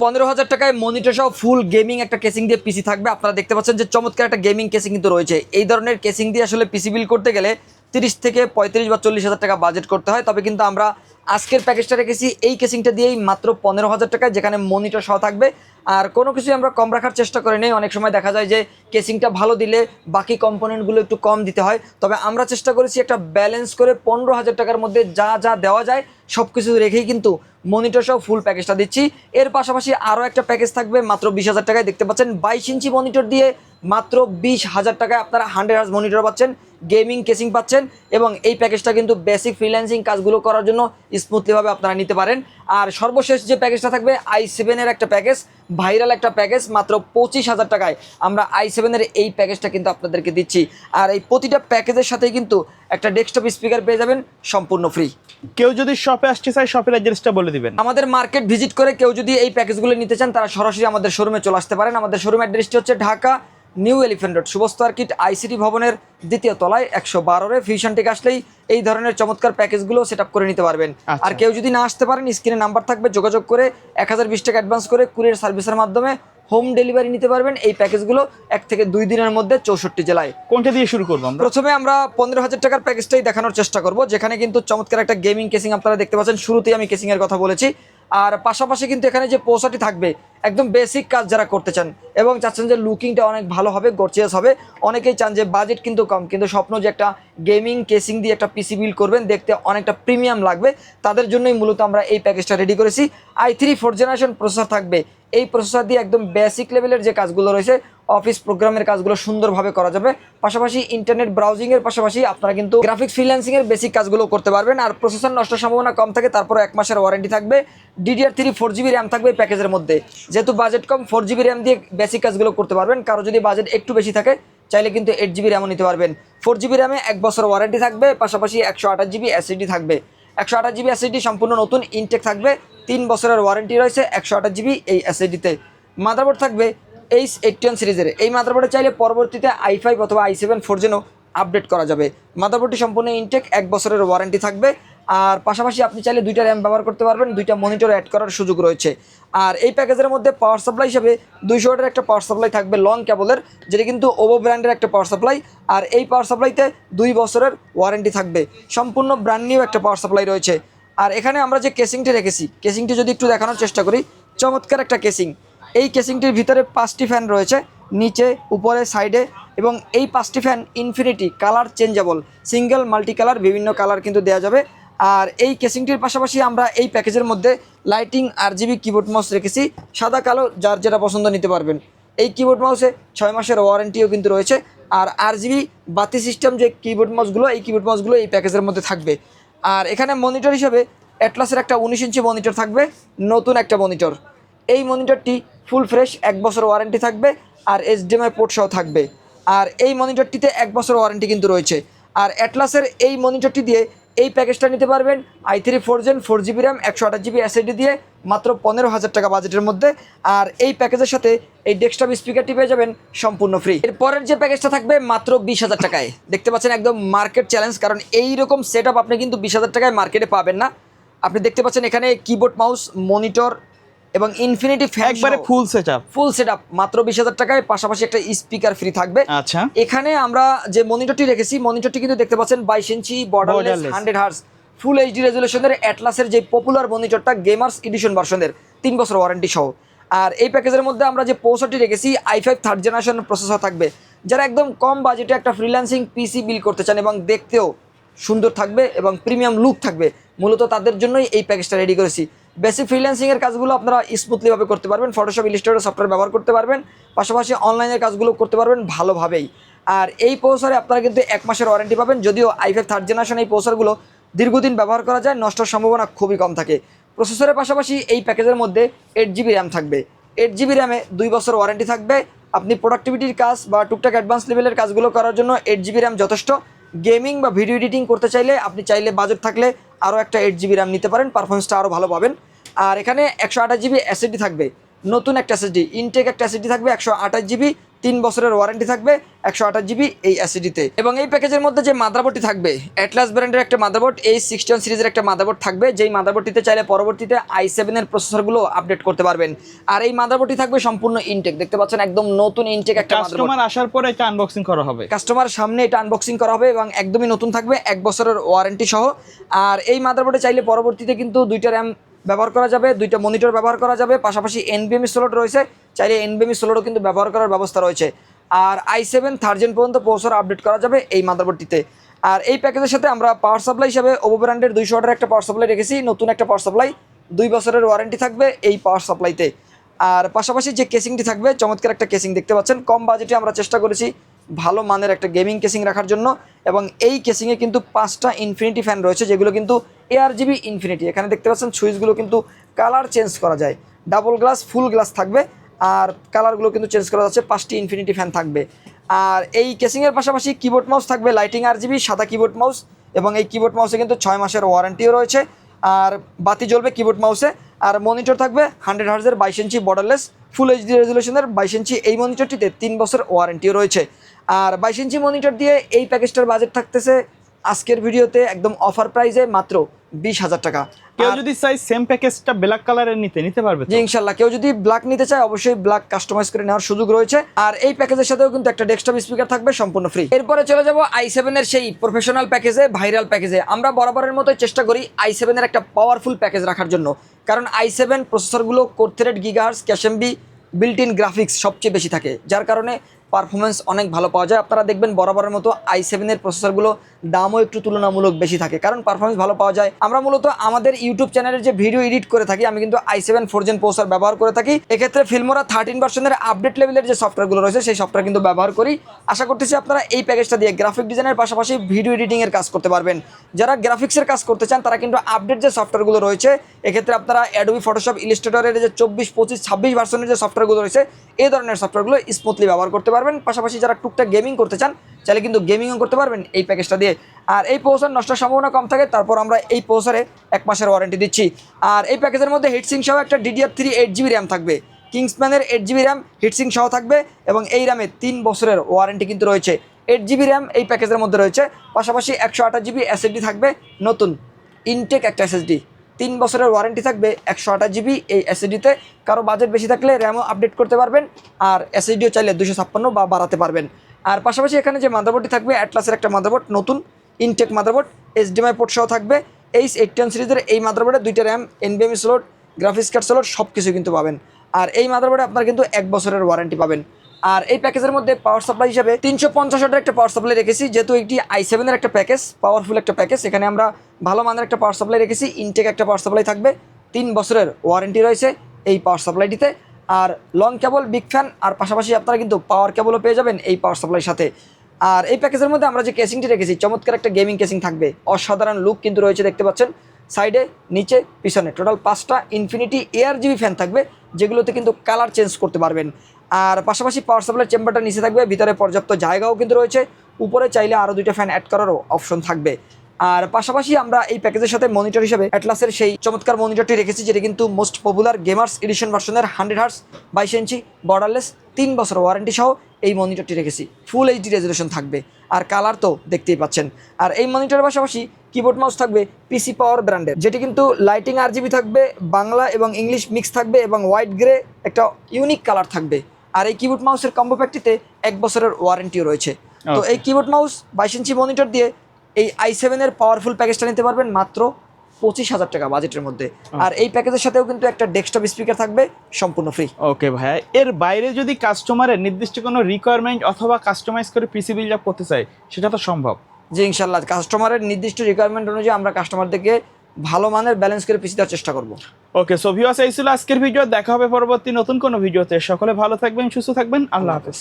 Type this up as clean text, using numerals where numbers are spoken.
15,000 টাকায় মনিটর সহ full gaming একটা কেসিং দিয়ে পিসি থাকবে। আপনারা দেখতে পাচ্ছেন যে চমৎকার একটা গেমিং কেসিং কিন্তু রয়েছে। এই ধরনের কেসিং দিয়ে আসলে পিসি বিল করতে গেলে 30 থেকে 35 বা 40,000 টাকা বাজেট করতে হয়। তবে কিন্তু আমরা আজকের প্যাকেজটা রেখেছি এই কেসিংটা দিয়েই মাত্র 15,000 টাকায়, যেখানে মনিটর সহ থাকবে। আর কোনো কিছুই আমরা কম রাখার চেষ্টা করি নেই। অনেক সময় দেখা যায় যে কেসিংটা ভালো দিলে বাকি কম্পোনেন্টগুলো একটু কম দিতে হয়, তবে আমরা চেষ্টা করেছি একটা ব্যালেন্স করে 15,000 টাকার মধ্যে যা যা দেওয়া যায় সব কিছু রেখেই কিন্তু মনিটর সহ ফুল প্যাকেজটা দিচ্ছি। এর পাশাপাশি আরও একটা প্যাকেজ থাকবে মাত্র 20,000 টাকায়। দেখতে পাচ্ছেন 22 ইঞ্চি মনিটর দিয়ে মাত্র 20,000 টাকায় আপনারা 100 হার্জ মনিটর পাচ্ছেন, গেমিং কেসিং পাচ্ছেন, এবং এই প্যাকেজটা কিন্তু বেসিক ফ্রিল্যান্সিং কাজগুলো করার জন্য স্মুথলিভাবে আপনারা নিতে পারেন। আর সর্বশেষ যে প্যাকেজটা থাকবে i7-এর একটা প্যাকেজ, ভাইরাল একটা প্যাকেজ, মাত্র 25,000 টাকায় আমরা i7-এর এই প্যাকেজটা কিন্তু আপনাদেরকে দিচ্ছি। আর এই প্রতিটা প্যাকেজের সাথেই কিন্তু একটা ডেস্কটপ স্পিকার পেয়ে যাবেন সম্পূর্ণ ফ্রি। কেউ যদি শপে আসতে চায় শপের অ্যাড্রেসটা বলে দিবেন। আমাদের মার্কেট ভিজিট করে কেউ যদি এই প্যাকেজগুলো নিতে চান তারা সরাসরি আমাদের শোরুমে চলে আসতে পারেন। আমাদের শোরুম অ্যাড্রেসটি হচ্ছে Dhaka new elephant road, শুভস্ত আর্কিট ICT ভবনের 2য় তলায় 112-রে। ফিউশনটেক আসলেই এই ধরনের চমৎকার প্যাকেজগুলো সেট আপ করে নিতে পারবেন। আর কেউ যদি না আসতে পারেন, স্ক্রিনে নাম্বার থাকবে, যোগাযোগ করে 1020 টাকা অ্যাডভান্স করে কুরিয়ার সার্ভিসের মাধ্যমে হোম ডেলিভারি নিতে পারবেন। এই প্যাকেজগুলো 1 থেকে 2 দিনের মধ্যে 64 জেলায়। কোনটা দিয়ে শুরু করবো আমরা? প্রথমে আমরা 15,000 টাকার প্যাকেজটাই দেখানোর চেষ্টা করব, যেখানে কিন্তু চমৎকার একটা গেমিং কেসিং আপনারা দেখতে পাচ্ছেন। শুরুতেই আমি কেসিং এর কথা বলেছি। আর পাশাপাশি কিন্তু এখানে যে পোসাটি থাকবে একদম বেসিক কাজ যারা করতে চান এবং চাচ্ছেন যে লুকিংটা অনেক ভালো হবে, গর্জিয়াস হবে। অনেকেই চান যে বাজেট কিন্তু কম, কিন্তু স্বপ্ন যে একটা গেমিং কেসিং দিয়ে একটা পিসি বিল্ড করবেন, দেখতে অনেকটা প্রিমিয়াম লাগবে, তাদের জন্যই মূলত আমরা এই প্যাকেজটা রেডি করেছি। i3 4th জেনারেশন প্রসেসর থাকবে। এই প্রসেসর দিয়ে একদম বেসিক লেভেলের যে কাজগুলো রয়েছে, অফিস প্রোগ্রামের কাজগুলো সুন্দরভাবে করা যাবে। পাশাপাশি ইন্টারনেট ব্রাউজিংয়ের পাশাপাশি আপনারা কিন্তু গ্রাফিক্স ফ্রিল্যান্সিংয়ের বেসিক কাজগুলো করতে পারবেন। আর প্রসেসর নষ্ট সম্ভাবনা কম থাকে, তারপরে 1 মাসের ওয়ারেন্টি থাকবে। DDR3 4GB র্যাম থাকবে এই প্যাকেজের মধ্যে। যেহেতু বাজেট কম, 4GB র্যাম দিয়ে বেসিক কাজগুলো করতে পারবেন। কারো যদি বাজেট একটু বেশি থাকে চাইলে কিন্তু 8GB র্যামও নিতে পারবেন। 4GB র্যামে 1 বছর ওয়ারেন্টি থাকবে, পাশাপাশি 128GB SSD থাকবে। 128GB SSD সম্পূর্ণ নতুন ইনটেক থাকবে, 3 বছরের ওয়ারেন্টি রয়েছে 128GB এই SSD-তে। মাদারবোর্ড থাকবে H81 সিরিজের। এই মাদারবোর্ডে চাইলে পরবর্তীতে i5 অথবা i7 4 জেনও আপডেট করা যাবে। মাদারবোর্ডটি সম্পূর্ণ ইনটেক, 1 বছরের ওয়ারেন্টি থাকবে। আর পাশাপাশি আপনি চাইলে 2টা র্যাম ব্যবহার করতে পারবেন, 2টা মনিটর অ্যাড করার সুযোগ রয়েছে। আর এই প্যাকেজের মধ্যে পাওয়ার সাপ্লাই হিসেবে 200 ওয়াটের একটা পাওয়ার সাপ্লাই থাকবে লং কেবলের, যেটা কিন্তু ওভো ব্র্যান্ডের একটা পাওয়ার সাপ্লাই। আর এই পাওয়ার সাপ্লাইতে 2 বছরের ওয়ারেন্টি থাকবে। সম্পূর্ণ ব্র্যান্ড নিউ একটা পাওয়ার সাপ্লাই রয়েছে। আর এখানে আমরা যে কেসিংটি রেখেছি, কেসিংটি যদি একটু দেখানোর চেষ্টা করি, চমৎকার একটা কেসিং। এই কেসিংটির ভিতরে 5টি ফ্যান রয়েছে, নিচে, উপরে, সাইডে, এবং এই 5টি fan infinity colour changeable, single multi colour বিভিন্ন কালার কিন্তু দেওয়া যাবে। আর এই কেসিংটির পাশাপাশি আমরা এই প্যাকেজের মধ্যে লাইটিং RGB কিবোর্ড মাউস রেখেছি, সাদা কালো যার যেটা পছন্দ নিতে পারবেন। এই কিবোর্ড মাউসে 6 মাসের ওয়ারেন্টিও কিন্তু রয়েছে। আর RGB বাতি সিস্টেম যে কিবোর্ড মাউসগুলো, এই কিবোর্ড মাউসগুলো এই প্যাকেজের মধ্যে থাকবে। আর এখানে মনিটর হিসেবে অ্যাটলাসের একটা 19 ইঞ্চি মনিটর থাকবে, নতুন একটা মনিটর। এই মনিটরটি ফুল ফ্রেশ, 1 বছর ওয়ারেন্টি থাকবে, আর HDMI পোর্ট সহ থাকবে। আর এই মনিটরটিতে 1 বছর ওয়ারেন্টি কিন্তু রয়েছে। আর অ্যাটলাসের এই মনিটরটি দিয়ে এই প্যাকেজটা নিতে পারবেন i3 4 Gen 4GB RAM 128GB SSD দিয়ে মাত্র 15,000 টাকা বাজেটের মধ্যে। আর এই প্যাকেজের সাথে এই ডেস্কটপ স্পিকারটি পেয়ে যাবেন সম্পূর্ণ ফ্রি। এরপরের যে প্যাকেজটা থাকবে মাত্র 20,000 টাকায়। দেখতে পাচ্ছেন একদম মার্কেট চ্যালেঞ্জ, কারণ এই রকম সেট আপ আপনি কিন্তু 20,000 টাকায় মার্কেটে পাবেন না। আপনি দেখতে পাচ্ছেন এখানে কিবোর্ড মাউস, মনিটর এবং ইনফিনিটি ফ্যান, একবারে ফুল সেটআপ মাত্র 20,000 টাকায়, পাশাপাশি একটা স্পিকার ফ্রি থাকবে। আচ্ছা, এখানে আমরা যে মনিটরটি রেখেছি, মনিটরটি কিন্তু দেখতে পাচ্ছেন 22 ইঞ্চি বর্ডারলেস 100 হার্জ ফুল HD রেজুলেশনের অ্যাটলাসের যে পপুলার মনিটরটা, গেমার্স এডিশন ভার্সনের, 3 বছর ওয়ারেন্টি সহ। আর এই প্যাকেজের মধ্যে আমরা যে প্রসেসরটি রেখেছি i5 3rd জেনারেশন প্রসেসর থাকবে। যারা একদম কম বাজেটে একটা ফ্রিল্যান্সিং পিসি বিল্ড করতে চান এবং দেখতেও সুন্দর থাকবে এবং প্রিমিয়াম লুক থাকবে, মূলত তাদের জন্যই এই প্যাকেজটা রেডি করেছি। বেসিক ফ্রিল্যান্সিংয়ের কাজগুলো আপনারা স্মুথলিভাবে করতে পারবেন, ফটোশপ, ইলাস্ট্রেটর সফটওয়্যার ব্যবহার করতে পারবেন, পাশাপাশি অনলাইনের কাজগুলো করতে পারবেন ভালোভাবেই। আর এই প্রসেসরে আপনারা কিন্তু 1 মাসের ওয়ারেন্টি পাবেন, যদিও i5 3rd জেনারেশন এই প্রসেসরগুলো দীর্ঘদিন ব্যবহার করা যায়, নষ্টের সম্ভাবনা খুবই কম থাকে। প্রসেসরের পাশাপাশি এই প্যাকেজের মধ্যে 8GB র্যাম থাকবে। 8GB র্যামে 2 বছর ওয়ারেন্টি থাকবে। আপনি প্রোডাক্টিভিটির কাজ বা টুকটাক অ্যাডভান্স লেভেলের কাজগুলো করার জন্য 8GB র্যাম যথেষ্ট। গেমিং বা ভিডিও এডিটিং করতে চাইলে আপনি চাইলে বাজেট থাকলে আরও একটা 8GB র্যাম নিতে পারেন, পারফরমেন্সটা আরও ভালো পাবেন। আর এখানে 128GB SSD থাকবে, নতুন একটা SSD ইনটেক একটা SSD থাকবে 128GB 3 বছরের ওয়ারেন্টি থাকবে 128 জিবি এই এসএসডিতে। এবং এই প্যাকেজের মধ্যে যে মাদারবোর্ডটি থাকবে অ্যাটলাস ব্র্যান্ডের একটা মাদারবোর্ড, A61 সিরিজের একটা মাদারবোর্ড থাকবে, যেই মাদারবোর্ডটিতে চাইলে পরবর্তীতে i7 এর প্রসেসরগুলো আপডেট করতে পারবেন। আর এই মাদারবোর্ডটি থাকবে সম্পূর্ণ ইনটেক, দেখতে পাচ্ছেন একদম নতুন ইনটেক একটা মাদারবোর্ড। কাস্টমার আসার পরে এটা আনবক্সিং করা হবে, কাস্টমার সামনে এটা আনবক্সিং করা হবে এবং একদমই নতুন থাকবে 1 বছরের ওয়ারেন্টি সহ। আর এই মাদারবোর্ডে চাইলে পরবর্তীতে কিন্তু 2টা র্যাম ব্যবহার করা যাবে, 2টা মনিটর ব্যবহার করা যাবে, পাশাপাশি NVMe স্লট রয়েছে, চাইলে NVMe স্লটও কিন্তু ব্যবহার করার ব্যবস্থা রয়েছে। আর i7 3rd জেন পর্যন্ত প্রসেসর আপডেট করা যাবে এই মাদারবোর্ডটিতে। আর এই প্যাকেজের সাথে আমরা পাওয়ার সাপ্লাই হিসাবে ওপো ব্র্যান্ডের 200 ওয়াটের একটা পাওয়ার সাপ্লাই রেখেছি, নতুন একটা পাওয়ার সাপ্লাই, 2 বছরের ওয়ারেন্টি থাকবে এই পাওয়ার সাপ্লাইতে। আর পাশাপাশি যে কেসিংটি থাকবে চমৎকার একটা কেসিং দেখতে পাচ্ছেন, কম বাজেটে আমরা চেষ্টা করেছি ভালো মানের একটা গেমিং কেসিং রাখার জন্য। এবং এই কেসিংয়ে কিন্তু 5টা ইনফিনিটি ফ্যান রয়েছে, যেগুলো কিন্তু ARGB ইনফিনিটি। এখানে দেখতে পাচ্ছেন সুইচগুলো কিন্তু কালার চেঞ্জ করা যায়, ডাবল গ্লাস ফুল গ্লাস থাকবে, আর কালারগুলো কিন্তু চেঞ্জ করা যাচ্ছে, 5টি ইনফিনিটি ফ্যান থাকবে। আর এই কেসিংয়ের পাশাপাশি কিবোর্ড মাউস থাকবে লাইটিং RGB সাদা কিবোর্ড মাউস, এবং এই কিবোর্ড মাউসে কিন্তু 6 মাসের ওয়ারেন্টিও রয়েছে, আর বাতি জ্বলবে কিবোর্ড মাউসে। আর মনিটর থাকবে 100 হার্জের 22 ইঞ্চি বর্ডারলেস ফুল HD রেজুলেশনের 22 ইঞ্চি এই মনিটরটিতে 3 বছর ওয়ারেন্টিও রয়েছে। আর 22 ইঞ্চি মনিটর দিয়ে এই প্যাকেজটার বাজেট থাকতেছে আজকের ভিডিওতে একদম অফার প্রাইসে মাত্র 20,000 টাকা। কেউ যদি চাই সেম প্যাকেজটা ব্ল্যাক কালারের নিতে পারবে তো? জি ইনশাল্লাহ, কেউ যদি ব্ল্যাক নিতে চায় অবশ্যই ব্ল্যাক কাস্টমাইজ করে নেওয়ার সুযোগ রয়েছে। আর এই প্যাকেজের সাথেও কিন্তু একটা ডেস্কটপ স্পিকার থাকবে সম্পূর্ণ ফ্রি। এরপরে চলে যাব i7 এর সেই প্রফেশনাল প্যাকেজে, ভাইরাল প্যাকেজে। আমরা বরাবরের মতোই চেষ্টা করি i7 এর একটা পাওয়ারফুল প্যাকেজ রাখার জন্য, কারণ i7 প্রসেসরগুলো core thread, gigahertz, cache MB, built in graphics সবচেয়ে বেশি থাকে, যার কারণে পারফরমেন্স অনেক ভালো পাওয়া যায়। আপনারা দেখবেন বরাবরের মতো i7 এর প্রসেসরগুলো দামও একটু তুলনামূলক বেশি থাকে, কারণ পারফরমেন্স ভালো পাওয়া যায়। আমরা মূলত আমাদের ইউটিউব চ্যানেলের যে ভিডিও এডিট করে থাকি, আমি কিন্তু i7 4th জেন প্রসেসর ব্যবহার করে থাকি। এক্ষেত্রে ফিল্মোরা 13 ভার্সনের আপডেট লেভেলের যে সফটওয়্যারগুলো রয়েছে সেই সফটওয়্যার কিন্তু ব্যবহার করি। আশা করতেছি আপনারা এই প্যাকেজটা দিয়ে গ্রাফিক ডিজাইনের পাশাপাশি ভিডিও এডিটিংয়ের কাজ করতে পারবেন। যারা গ্রাফিক্সের কাজ করতে চান তারা কিন্তু আপডেট যে সফটওয়্যারগুলো রয়েছে, এক্ষেত্রে আপনারা অ্যাডোবি ফটোশপ, ইলাস্ট্রেটরের যে 24, 25, 26 ভার্সনের যে সফটওয়্যারগুলো রয়েছে এই ধরনের সফটওয়্যারগুলো স্মুথলি ব্যবহার করতে পারবেন। পাশাপাশি যারা টুকটাক গেমিং করতে চান চাইলে কিন্তু গেমিংও করতে পারবেন এই প্যাকেজটা দিয়ে। আর এই প্রসেসর নষ্টের সম্ভাবনা কম থাকে, তারপর আমরা এই প্রসেসরে 1 মাসের ওয়ারেন্টি দিচ্ছি। আর এই প্যাকেজের মধ্যে হিটসিং সহ একটা DDR3 8GB র্যাম থাকবে, কিংসম্যানের 8GB র্যাম হিটসিং সহ থাকবে, এবং এই র্যামে 3 বছরের ওয়ারেন্টি কিন্তু রয়েছে। 8GB র্যাম এই প্যাকেজের মধ্যে রয়েছে, পাশাপাশি 128GB SSD থাকবে, নতুন ইনটেক একটা SSD, 3 বছরের ওয়ারেন্টি থাকবে 128GB এই SSDতে। কারো বাজেট বেশি থাকলে র্যামও আপডেট করতে পারবেন, আর SSDও চাইলে 256 বা বাড়াতে পারবেন। আর পাশাপাশি এখানে যে মাদারবোর্ডটি থাকবে অ্যাটলাসের একটা মাদারবোর্ড, নতুন ইনটেক মাদারবোর্ড, HDMI পোর্ট সহ থাকবে। H81 সিরিজের এই মাদারবোর্ডে 2টা RAM, NVMe slot, graphics card slot সব কিছু কিন্তু পাবেন। আর এই মাদারবোর্ডে আপনারা কিন্তু 1 বছরের ওয়ারেন্টি পাবেন। আর এই প্যাকেজের মধ্যে পাওয়ার সাপ্লাই হিসাবে 350 ওয়াটের একটা পাওয়ার সাপ্লাই রেখেছি, যেহেতু এটি i7 এর একটা প্যাকেজ, পাওয়ারফুল একটা প্যাকেজ। এখানে আমরা ভালো মানের একটা পাওয়ার সাপ্লাই রেখেছি, ইনটেক একটা পাওয়ার সাপ্লাই থাকবে, 3 বছরের ওয়ারেন্টি রয়েছে এই পাওয়ার সাপ্লাইটিতে। আর লং কেবল, বিগ ফ্যান, আর পাশাপাশি আপনারা কিন্তু পাওয়ার কেবলও পেয়ে যাবেন এই পাওয়ার সাপ্লাইয়ের সাথে। আর এই প্যাকেজের মধ্যে আমরা যে কেসিংটি রেখেছি চমৎকার একটা গেমিং কেসিং থাকবে, অসাধারণ লুক কিন্তু রয়েছে, দেখতে পাচ্ছেন সাইডে, নিচে, পিছনে টোটাল 5টা ইনফিনিটি ARGB ফ্যান থাকবে, যেগুলোতে কিন্তু কালার চেঞ্জ করতে পারবেন। আর পাশাপাশি পাওয়ার সাপ্লাই চেম্বারটা নিচে থাকবে, ভিতরে পর্যাপ্ত জায়গাও কিন্তু রয়েছে, উপরে চাইলে আরও 2টা ফ্যান অ্যাড করারও অপশন থাকবে। আর পাশাপাশি আমরা এই প্যাকেজের সাথে মনিটর হিসেবে অ্যাটলাসের সেই চমৎকার মনিটরটি রেখেছি, যেটা কিন্তু মোস্ট পপুলার গেমার্স এডিশন ভার্সনের 100 হার্টজ 22 ইঞ্চি বর্ডারলেস 3 বছর ওয়ারেন্টি সহ এই মনিটরটি রেখেছি, ফুল HD রেজুলেশন থাকবে, আর কালার তো দেখতেই পাচ্ছেন। আর এই মনিটরের পাশাপাশি কিবোর্ড মাউস থাকবে PC পাওয়ার ব্র্যান্ডের, যেটি কিন্তু লাইটিং RGB থাকবে, বাংলা এবং ইংলিশ মিক্স থাকবে, এবং হোয়াইট গ্রে একটা ইউনিক কালার থাকবে। আর এই কিবোর্ড মাউসের কম্বো প্যাকটিতে 1 বছরের ওয়ারেন্টিও রয়েছে। তো এই কিবোর্ড মাউস 22 ইঞ্চি মনিটর দিয়ে এই i7 এর পাওয়ারফুল প্যাকেজটা নিতে পারবেন মাত্র 25,000 টাকা বাজেটের মধ্যে। আর এই প্যাকেজের সাথেও কিন্তু একটা ডেস্কটপ স্পিকার থাকবে সম্পূর্ণ ফ্রি। ওকে ভাইয়া, এর বাইরে যদি কাস্টমারের নির্দিষ্ট কোনো রিকোয়ারমেন্ট অথবা কাস্টমাইজ করে পিসি বিল্ড আপ করতে চাই, সেটা তো সম্ভব? জি ইনশাল্লাহ, কাস্টমারের নির্দিষ্ট রিকোয়ারমেন্ট অনুযায়ী আমরা কাস্টমারদেরকে ভালো মানের ব্যালেন্স করে পিসি দেওয়ার চেষ্টা করব। ওকে, সো ভিউয়ার্স, এই ছিল আজকের ভিডিও। দেখা হবে পরবর্তী নতুন কোনো ভিডিওতে। সকলে ভালো থাকবেন, সুস্থ থাকবেন, আল্লাহ হাফেজ।